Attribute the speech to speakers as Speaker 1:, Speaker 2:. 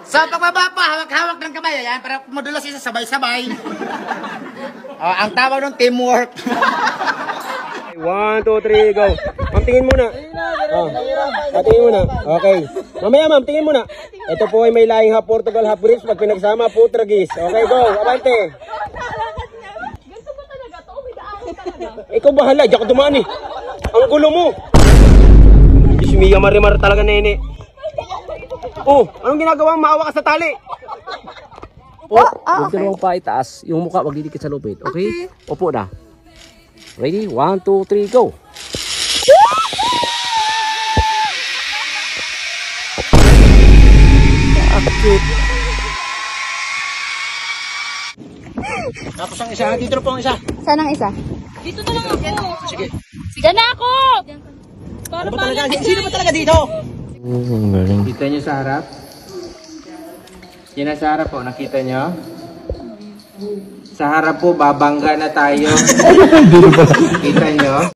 Speaker 1: Sa pagbaba pa, hawak-hawak ng kamay. Ayan, para madulas isa sabay-sabay. Ang tawag ng teamwork.
Speaker 2: 1, 2, 3, go. Ma'am, tingin muna. Tingin muna. Okay. Mamaya, ma'am, tingin muna. Ito po ay may lahing half Portugal, half British. Pag pinagsama, Portuguese. Okay, go. Abante.
Speaker 3: Gusto mo talaga to? May daan talaga.
Speaker 2: Ikaw bahala. Diyan ka dumaan eh. Ang gulo mo. Diyos Mia, marimar talaga, nene. Oh, anong ginagawa? Maawa ka sa tali.
Speaker 4: Huwag dalawang pa itaas. Yung mukha, wag didikit sa lupit. Okay? Opo na. Ready? 1, 2, 3, go!
Speaker 2: Tapos ang isa, dito po ang isa.
Speaker 3: Saan ang isa? Dito na lang ako. Sige. Diyan na ako! Para
Speaker 2: Sino ba talaga dito?
Speaker 5: Kita nyo sa harap? Yan sa harap po, nakita nyo? Sa harap po, babangga na tayo. Kita nyo?